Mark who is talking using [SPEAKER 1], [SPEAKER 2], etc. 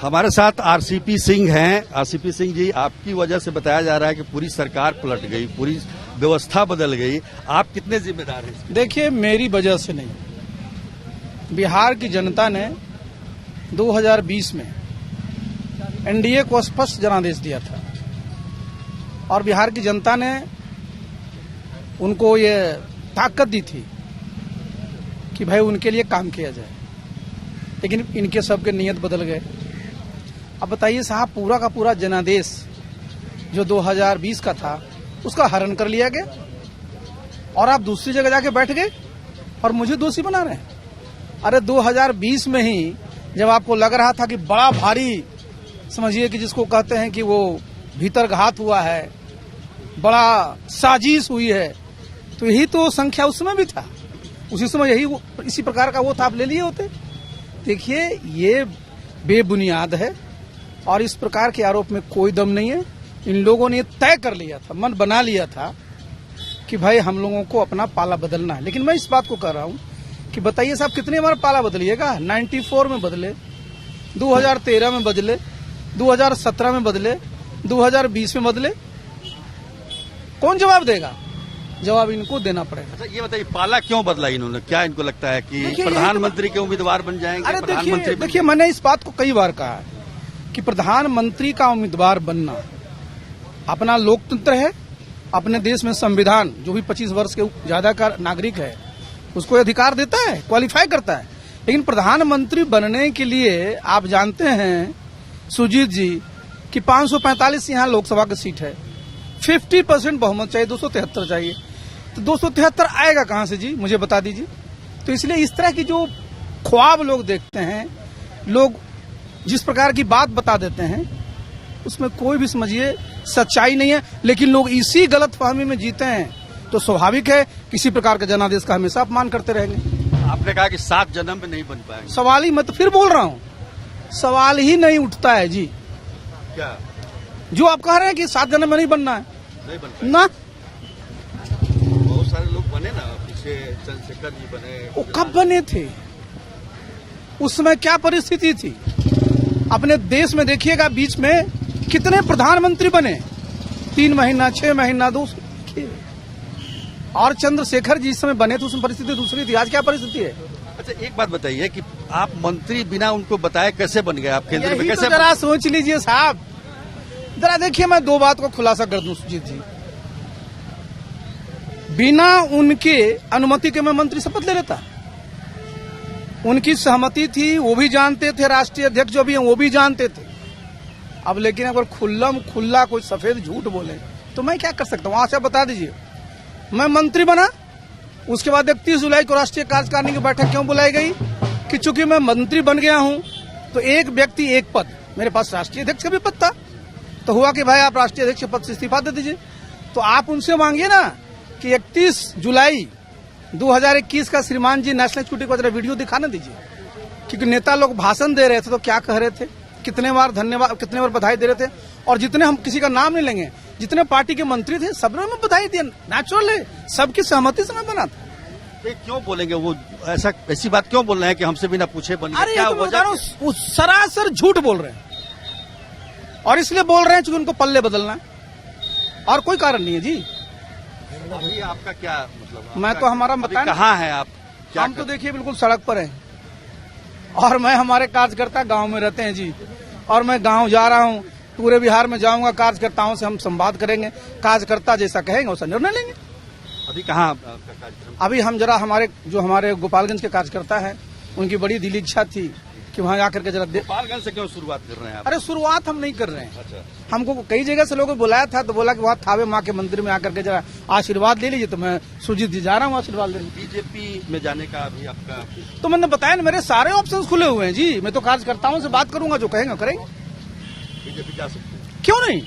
[SPEAKER 1] हमारे साथ आरसीपी सिंह हैं। आरसीपी सिंह जी, आपकी वजह से बताया जा रहा है कि पूरी सरकार पलट गई, पूरी व्यवस्था बदल गई। आप कितने जिम्मेदार हैं?
[SPEAKER 2] देखिए, मेरी वजह से नहीं, बिहार की जनता ने 2020 में एनडीए को स्पष्ट जनादेश दिया था और बिहार की जनता ने उनको ये ताकत दी थी कि भाई उनके लिए काम किया जाए, लेकिन इनके सबके नियत बदल गए। अब बताइए साहब, पूरा का पूरा जनादेश जो 2020 का था उसका हरण कर लिया गया और आप दूसरी जगह जाके बैठ गए और मुझे दोषी बना रहे हैं। अरे 2020 में ही जब आपको लग रहा था कि बड़ा भारी, समझिए कि जिसको कहते हैं कि वो भीतर घात हुआ है, बड़ा साजिश हुई है, तो यही तो संख्या उस समय भी था, उसी समय यही इसी प्रकार का वो था, आप ले लिए होते। देखिए, ये बेबुनियाद है और इस प्रकार के आरोप में कोई दम नहीं है। इन लोगों ने तय कर लिया था, मन बना लिया था कि भाई हम लोगों को अपना पाला बदलना है। लेकिन मैं इस बात को कह रहा हूं कि बताइए साहब, कितने बार पाला बदलिएगा? 94 में बदले, 2013 में बदले, 2017 में बदले, 2020 में बदले। कौन जवाब देगा? जवाब इनको देना पड़ेगा।
[SPEAKER 1] अच्छा, ये बताइए, पाला क्यों बदला इन्होंने? क्या इनको लगता है कि प्रधानमंत्री के उम्मीदवार बन जाएंगे?
[SPEAKER 2] अरे देखिए, मैंने इस बात को कई बार कहा है कि प्रधानमंत्री का उम्मीदवार बनना अपना लोकतंत्र है, अपने देश में संविधान जो भी 25 वर्ष के ज्यादा का नागरिक है उसको अधिकार देता है, क्वालिफाई करता है। लेकिन प्रधानमंत्री बनने के लिए आप जानते हैं सुजीत जी कि 545 यहाँ लोकसभा की सीट है, 50% बहुमत चाहिए, 273 चाहिए। तो 273 आएगा कहां से जी, मुझे बता दीजिए। तो इसलिए इस तरह की जो ख्वाब लोग देखते हैं, लोग जिस प्रकार की बात बता देते हैं, उसमें कोई भी समझिए सच्चाई नहीं है। लेकिन लोग इसी गलतफहमी में जीते हैं, तो स्वाभाविक है किसी प्रकार के जनादेश का हमेशा अपमान करते रहेंगे।
[SPEAKER 1] आपने कहा कि 7 जन्म में नहीं बन पाएंगे।
[SPEAKER 2] सवाल ही, मैं तो फिर बोल रहा हूं, सवाल ही नहीं उठता है जी।
[SPEAKER 1] क्या
[SPEAKER 2] जो आप कह रहे हैं कि 7 जन्म में नहीं बनना है,
[SPEAKER 1] नहीं बन
[SPEAKER 2] ना?
[SPEAKER 1] बहुत सारे लोग बने ना, पीछे चंद्रशेखर जी बने।
[SPEAKER 2] वो कब बने थे? उस समय क्या परिस्थिति थी? अपने देश में देखिएगा, बीच में कितने प्रधानमंत्री बने, 3 महीना, 6 महीना, 2 और चंद्रशेखर जी इस समय बने तो उसमें परिस्थिति दूसरी थी। आज क्या परिस्थिति है?
[SPEAKER 1] अच्छा, एक बात बताइए कि आप मंत्री बिना उनको बताए कैसे बन गए? आप केंद्र में कैसे?
[SPEAKER 2] तो जरा सोच लीजिए साहब, जरा देखिए, मैं 2 बात को खुलासा कर दूं सुजीत जी। बिना उनके अनुमति के मैं मंत्री शपथ ले लेता। उनकी सहमति थी, वो भी जानते थे, राष्ट्रीय अध्यक्ष जो भी हैं वो भी जानते थे। अब लेकिन अगर खुल्ला कोई सफेद झूठ बोले तो मैं क्या कर सकता हूँ? आप बता दीजिए। मैं मंत्री बना, उसके बाद 31 जुलाई को राष्ट्रीय कार्यकारिणी की बैठक क्यों बुलाई गई? कि चूंकि मैं मंत्री बन गया हूं तो एक व्यक्ति एक पद, मेरे पास राष्ट्रीय अध्यक्ष का भी पद था, तो हुआ कि भाई आप राष्ट्रीय अध्यक्ष पद से इस्तीफा दे दीजिए। तो आप उनसे मांगिए ना कि 31 जुलाई 2021 का श्रीमान जी नेशनल एक्जीक्यूटिव को जरा वीडियो दिखाने दीजिए, क्योंकि नेता लोग भाषण दे रहे थे तो क्या कह रहे थे, कितने बार धन्यवाद, कितने बार बधाई दे रहे थे। और जितने, हम किसी का नाम नहीं लेंगे, जितने पार्टी के मंत्री थे सबने हमें बधाई दी। नेचुरल है, सबकी सहमति से मैं बना था।
[SPEAKER 1] क्यों बोलेंगे वो ऐसी बात क्यों बोल रहे हैं कि हमसे बिना पूछे बन गए?
[SPEAKER 2] अरे क्या वजह? सरासर झूठ बोल रहे हैं और इसलिए बोल रहे हैं क्योंकि उनको पल्ले बदलना है और कोई कारण नहीं है जी।
[SPEAKER 1] अभी आपका क्या मतलब?
[SPEAKER 2] मैं तो हमारा बताया,
[SPEAKER 1] कहाँ है आप?
[SPEAKER 2] हम तो देखिए बिल्कुल सड़क पर हैं और मैं, हमारे कार्यकर्ता गांव में रहते हैं जी, और मैं गांव जा रहा हूं, पूरे बिहार में जाऊंगा, कार्यकर्ताओं से हम संवाद करेंगे, कार्यकर्ता जैसा कहेंगे वैसा निर्णय लेंगे।
[SPEAKER 1] अभी कहाँ आपका कार्यक्रम?
[SPEAKER 2] अभी हम जरा हमारे गोपालगंज के कार्यकर्ता हैं, उनकी बड़ी दिली इच्छा थी कि वहां जाकर के जरा
[SPEAKER 1] गोपालगंज से क्यों शुरुआत कर रहे हैं आप?
[SPEAKER 2] अरे शुरुआत हम नहीं कर रहे हैं।
[SPEAKER 1] अच्छा।
[SPEAKER 2] हमको कई जगह से लोगों को बुलाया था तो बोला कि वहाँ थावे माँ के मंदिर में आकर के जरा आशीर्वाद ले लीजिए, तो मैं सुजीत जी जा रहा हूँ आशीर्वाद लेने।
[SPEAKER 1] बीजेपी में जाने का अभी आपका?
[SPEAKER 2] तो मैंने बताया ना, मेरे सारे ऑप्शन खुले हुए हैं जी। मैं तो कार्यकर्ताओं से बात करूंगा, जो कहेंगे करेंगे।
[SPEAKER 1] बीजेपी जा सकते हैं?
[SPEAKER 2] क्यों नहीं?